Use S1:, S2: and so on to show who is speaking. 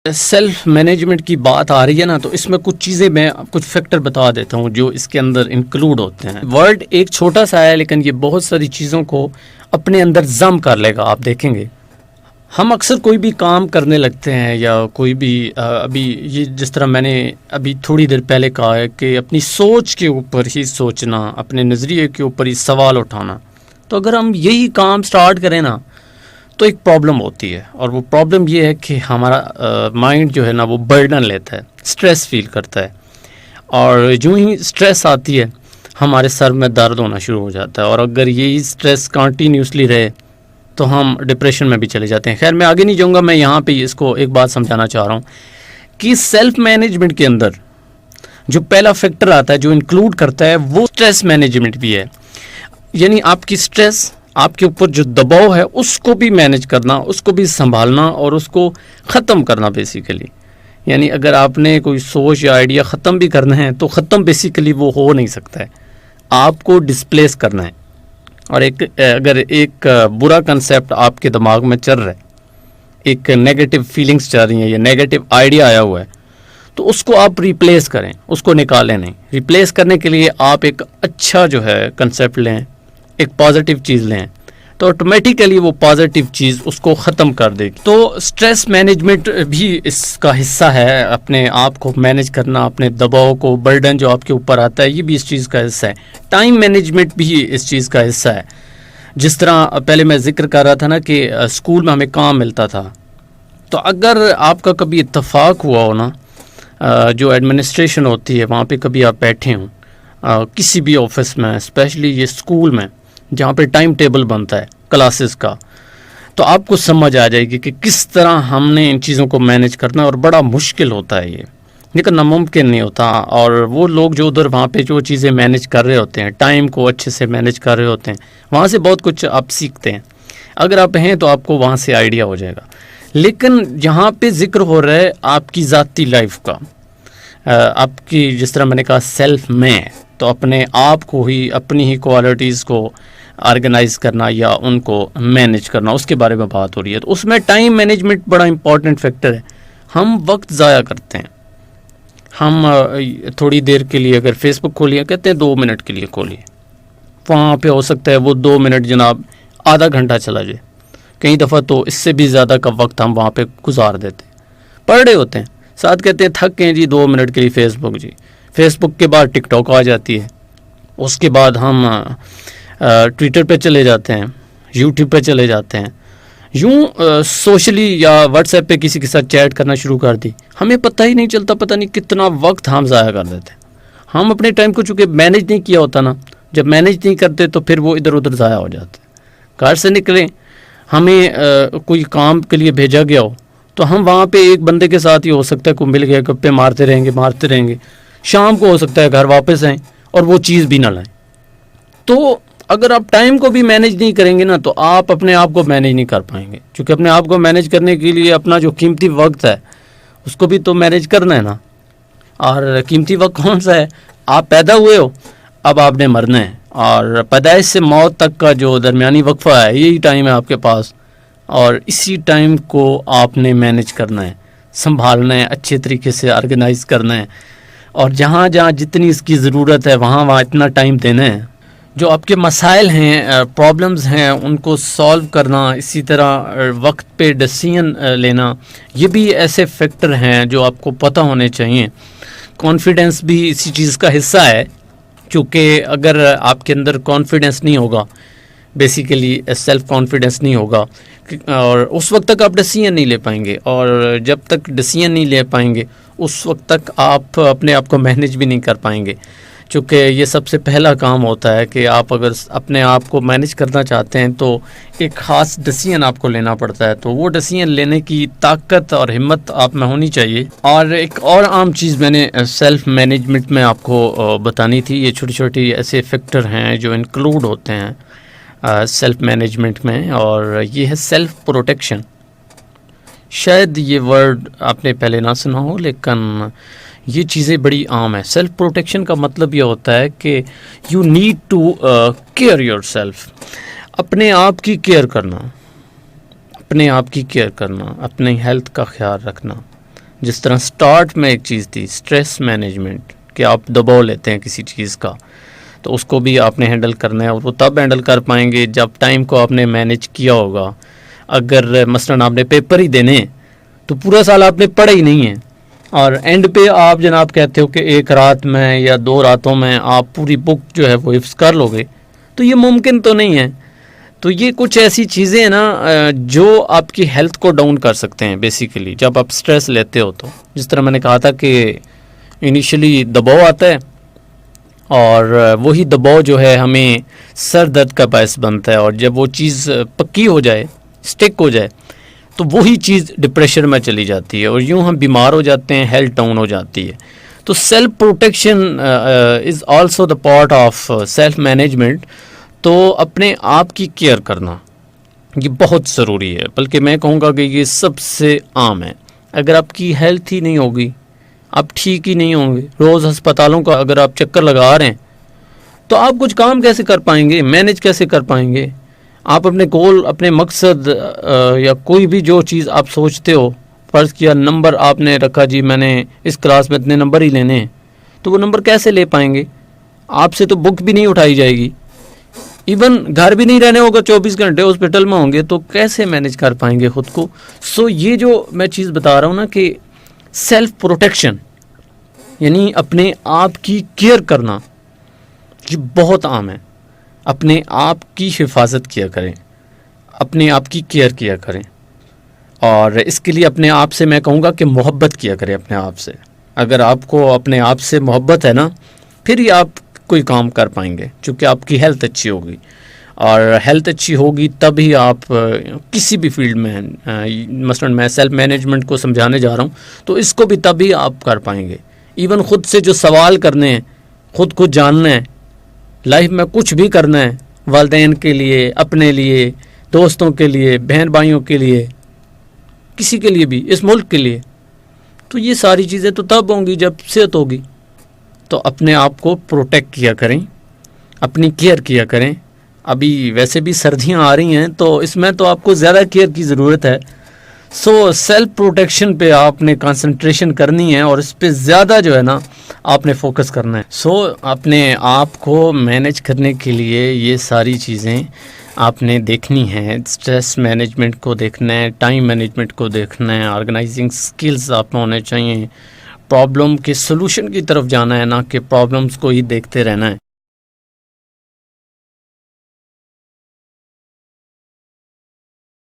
S1: Self management کی بات آ رہی ہے نا، تو اس میں کچھ چیزیں میں کچھ فیکٹر بتا دیتا ہوں جو اس کے اندر انکلوڈ ہوتے ہیں. ورڈ ایک چھوٹا سا ہے لیکن یہ بہت ساری چیزوں کو اپنے اندر ضم کر لے گا. آپ دیکھیں گے ہم اکثر کوئی بھی کام کرنے لگتے ہیں یا کوئی بھی ابھی یہ جس طرح میں نے ابھی تھوڑی دیر پہلے کہا ہے کہ اپنی سوچ کے اوپر ہی سوچنا، اپنے نظریے کے اوپر ہی سوال اٹھانا. تو اگر ہم یہی کام سٹارٹ کریں نا تو ایک پرابلم ہوتی ہے، اور وہ پرابلم یہ ہے کہ ہمارا مائنڈ جو ہے نا وہ برڈن لیتا ہے، اسٹریس فیل کرتا ہے، اور جو ہی اسٹریس آتی ہے ہمارے سر میں درد ہونا شروع ہو جاتا ہے. اور اگر یہی اسٹریس کنٹینیوسلی رہے تو ہم ڈپریشن میں بھی چلے جاتے ہیں. خیر میں آگے نہیں جاؤں گا، میں یہاں پہ اس کو ایک بات سمجھانا چاہ رہا ہوں کہ سیلف مینجمنٹ کے اندر جو پہلا فیکٹر آتا ہے جو انکلوڈ کرتا ہے وہ اسٹریس مینجمنٹ بھی ہے. یعنی آپ کی اسٹریس، آپ کے اوپر جو دباؤ ہے اس کو بھی مینج کرنا، اس کو بھی سنبھالنا اور اس کو ختم کرنا بیسیکلی. یعنی اگر آپ نے کوئی سوچ یا آئیڈیا ختم بھی کرنا ہے تو ختم بیسیکلی وہ ہو نہیں سکتا ہے، آپ کو ڈسپلیس کرنا ہے. اور اگر ایک برا کنسیپٹ آپ کے دماغ میں چل رہا ہے، ایک نیگیٹو فیلنگز چل رہی ہیں یا نیگیٹو آئیڈیا آیا ہوا ہے، تو اس کو آپ ریپلیس کریں، اس کو نکالیں نہیں. ریپلیس کرنے کے لیے آپ ایک اچھا جو ہے کنسیپٹ لیں، ایک پازیٹیو چیز لیں، تو آٹومیٹیکلی وہ پازیٹیو چیز اس کو ختم کر دے گی. تو اسٹریس مینجمنٹ بھی اس کا حصہ ہے، اپنے آپ کو مینج کرنا، اپنے دباؤ کو، برڈن جو آپ کے اوپر آتا ہے یہ بھی اس چیز کا حصہ ہے. ٹائم مینجمنٹ بھی اس چیز کا حصہ ہے. جس طرح پہلے میں ذکر کر رہا تھا نا کہ اسکول میں ہمیں کام ملتا تھا، تو اگر آپ کا کبھی اتفاق ہوا ہو نا، جو ایڈمنسٹریشن ہوتی ہے وہاں پہ کبھی آپ بیٹھے ہوں کسی بھی آفس میں، اسپیشلی یہ اسکول میں جہاں پہ ٹائم ٹیبل بنتا ہے کلاسز کا، تو آپ کو سمجھ آ جائے گی کہ کس طرح ہم نے ان چیزوں کو مینج کرنا ہے. اور بڑا مشکل ہوتا ہے یہ، لیکن ناممکن نہیں ہوتا. اور وہ لوگ جو ادھر وہاں پہ جو چیزیں مینج کر رہے ہوتے ہیں، ٹائم کو اچھے سے مینج کر رہے ہوتے ہیں، وہاں سے بہت کچھ آپ سیکھتے ہیں. اگر آپ ہیں تو آپ کو وہاں سے آئیڈیا ہو جائے گا. لیکن یہاں پہ ذکر ہو رہا ہے آپ کی ذاتی لائف کا، آپ کی جس طرح میں نے کہا سیلف میں، تو اپنے آپ کو ہی، اپنی ہی کوالٹیز کو آرگنائز کرنا یا ان کو مینج کرنا، اس کے بارے میں بات ہو رہی ہے. تو اس میں ٹائم مینجمنٹ بڑا امپورٹنٹ فیکٹر ہے. ہم وقت ضائع کرتے ہیں. ہم تھوڑی دیر کے لیے اگر فیس بک کھولیے، کہتے ہیں 2 منٹ کے لیے کھولیے، وہاں پہ ہو سکتا ہے وہ 2 منٹ جناب آدھا گھنٹہ چلا جائے. کئی دفعہ تو اس سے بھی زیادہ کا وقت ہم وہاں پہ گزار دیتے ہیں، پڑھ رہے ہوتے ہیں، ساتھ کہتے ہیں تھک گئے جی 2 منٹ کے لیے فیس بک. جی فیس بک کے بعد ٹک ٹاک آ جاتی ہے، اس کے بعد ہم ٹویٹر پہ چلے جاتے ہیں، یوٹیوب پہ چلے جاتے ہیں، یوں سوشلی یا واٹس ایپ پہ کسی کے ساتھ چیٹ کرنا شروع کر دی. ہمیں پتہ ہی نہیں چلتا، پتہ نہیں کتنا وقت ہم ضائع کر دیتے ہیں. ہم اپنے ٹائم کو چونکہ مینج نہیں کیا ہوتا نا، جب مینج نہیں کرتے تو پھر وہ ادھر ادھر ضائع ہو جاتے ہیں. گھر سے نکلیں، ہمیں کوئی کام کے لیے بھیجا گیا ہو تو ہم وہاں پہ ایک بندے کے ساتھ ہی ہو سکتا ہے کوئی مل گیا، گپے مارتے رہیں گے. شام کو ہو سکتا ہے گھر واپس آئیں اور وہ چیز بھی نہ لائیں. تو اگر آپ ٹائم کو بھی مینج نہیں کریں گے نا تو آپ اپنے آپ کو مینج نہیں کر پائیں گے. کیونکہ اپنے آپ کو مینج کرنے کے لیے اپنا جو قیمتی وقت ہے اس کو بھی تو مینج کرنا ہے نا. اور قیمتی وقت کون سا ہے؟ آپ پیدا ہوئے ہو، اب آپ نے مرنا ہے، اور پیدائش سے موت تک کا جو درمیانی وقفہ ہے یہی ٹائم ہے آپ کے پاس. اور اسی ٹائم کو آپ نے مینج کرنا ہے، سنبھالنا ہے، اچھے طریقے سے آرگنائز کرنا ہے، اور جہاں جہاں جتنی اس کی ضرورت ہے وہاں اتنا ٹائم دینا ہے. جو آپ کے مسائل ہیں، پرابلمز ہیں، ان کو سالو کرنا، اسی طرح وقت پہ ڈیسیژن لینا، یہ بھی ایسے فیکٹر ہیں جو آپ کو پتہ ہونے چاہیے. کانفیڈنس بھی اسی چیز کا حصہ ہے، چونکہ اگر آپ کے اندر کانفیڈنس نہیں ہوگا، بیسیکلی سیلف کانفیڈنس نہیں ہوگا، اور اس وقت تک آپ ڈیسیژن نہیں لے پائیں گے، اور جب تک ڈیسیژن نہیں لے پائیں گے اس وقت تک آپ اپنے آپ کو مینیج بھی نہیں کر پائیں گے. چونکہ یہ سب سے پہلا کام ہوتا ہے کہ آپ اگر اپنے آپ کو مینیج کرنا چاہتے ہیں تو ایک خاص ڈیسیژن آپ کو لینا پڑتا ہے. تو وہ ڈیسیژن لینے کی طاقت اور ہمت آپ میں ہونی چاہیے. اور ایک اور عام چیز میں نے سیلف مینجمنٹ میں آپ کو بتانی تھی. یہ چھوٹی چھوٹی ایسے فیکٹر ہیں جو انکلوڈ ہوتے ہیں سیلف مینجمنٹ میں، اور یہ ہے سیلف پروٹیکشن. شاید یہ ورڈ آپ نے پہلے نہ سنا ہو، لیکن یہ چیزیں بڑی عام ہیں. سیلف پروٹیکشن کا مطلب یہ ہوتا ہے کہ you need to care yourself. اپنے آپ کی کیئر کرنا، اپنے آپ کی کیئر کرنا، اپنی ہیلتھ کا خیال رکھنا، جس طرح سٹارٹ میں ایک چیز تھی اسٹریس مینجمنٹ، کہ آپ دباؤ لیتے ہیں کسی چیز کا، تو اس کو بھی آپ نے ہینڈل کرنا ہے، اور وہ تب ہینڈل کر پائیں گے جب ٹائم کو آپ نے مینیج کیا ہوگا. اگر مثلاً آپ نے پیپر ہی دینے تو پورا سال آپ نے پڑھا ہی نہیں ہے، اور اینڈ پہ آپ جناب کہتے ہو کہ ایک رات میں یا 2 راتوں میں آپ پوری بک جو ہے وہ حفظ کر لو گے، تو یہ ممکن تو نہیں ہے. تو یہ کچھ ایسی چیزیں ہیں نا جو آپ کی ہیلتھ کو ڈاؤن کر سکتے ہیں بیسیکلی جب آپ سٹریس لیتے ہو. تو جس طرح میں نے کہا تھا کہ انیشلی دباؤ آتا ہے، اور وہی دباؤ جو ہے ہمیں سر درد کا باعث بنتا ہے، اور جب وہ چیز پکی ہو جائے، سٹک ہو جائے، تو وہی چیز ڈپریشن میں چلی جاتی ہے، اور یوں ہم بیمار ہو جاتے ہیں، ہیلتھ ڈاؤن ہو جاتی ہے. تو self protection is also the part of self management. تو اپنے آپ کی کیئر کرنا یہ بہت ضروری ہے، بلکہ میں کہوں گا کہ یہ سب سے عام ہے. اگر آپ کی ہیلتھ ہی نہیں ہوگی، آپ ٹھیک ہی نہیں ہوں گے، روز ہسپتالوں کا اگر آپ چکر لگا رہے ہیں، تو آپ کچھ کام کیسے کر پائیں گے، مینج کیسے کر پائیں گے؟ آپ اپنے گول، اپنے مقصد یا کوئی بھی جو چیز آپ سوچتے ہو، فرض کیا نمبر آپ نے رکھا جی میں نے اس کلاس میں اتنے نمبر ہی لینے ہیں، تو وہ نمبر کیسے لے پائیں گے؟ آپ سے تو بک بھی نہیں اٹھائی جائے گی، ایون گھر بھی نہیں رہنے ہوگا، 24 گھنٹے ہاسپٹل میں ہوں گے، تو کیسے مینج کر پائیں گے خود کو؟ سو یہ جو میں چیز بتا رہا ہوں نا کہ سیلف پروٹیکشن یعنی اپنے آپ کی کیئر کرنا، یہ بہت عام ہے. اپنے آپ کی حفاظت کیا کریں، اپنے آپ کی کیئر کیا کریں، اور اس کے لیے اپنے آپ سے میں کہوں گا کہ محبت کیا کریں اپنے آپ سے. اگر آپ کو اپنے آپ سے محبت ہے نا، پھر ہی آپ کوئی کام کر پائیں گے، چونکہ آپ کی ہیلتھ اچھی ہوگی، اور ہیلتھ اچھی ہوگی تبھی آپ کسی بھی فیلڈ میں، مثلا میں سیلف مینجمنٹ کو سمجھانے جا رہا ہوں، تو اس کو بھی تبھی آپ کر پائیں گے. ایون خود سے جو سوال کرنے ہیں، خود کو جاننا ہے، لائف میں کچھ بھی کرنا ہے، والدین کے لیے، اپنے لیے، دوستوں کے لیے، بہن بھائیوں کے لیے، کسی کے لیے بھی، اس ملک کے لیے، تو یہ ساری چیزیں تو تب ہوں گی جب صحت ہوگی. تو اپنے آپ کو پروٹیکٹ کیا کریں، اپنی کیئر کیا کریں. ابھی ویسے بھی سردیاں آ رہی ہیں، تو اس میں تو آپ کو زیادہ کیئر کی ضرورت ہے. سو سیلف پروٹیکشن پہ آپ نے کنسنٹریشن کرنی ہے، اور اس پہ زیادہ جو ہے نا آپ نے فوکس کرنا ہے. سو اپنے آپ کو مینج کرنے کے لیے یہ ساری چیزیں آپ نے دیکھنی ہیں. اسٹریس مینجمنٹ کو دیکھنا ہے، ٹائم مینجمنٹ کو دیکھنا ہے، آرگنائزنگ سکلز آپ میں ہونے چاہیے، پرابلم کے سلوشن کی طرف جانا ہے، نہ کہ پرابلمس کو ہی دیکھتے رہنا ہے.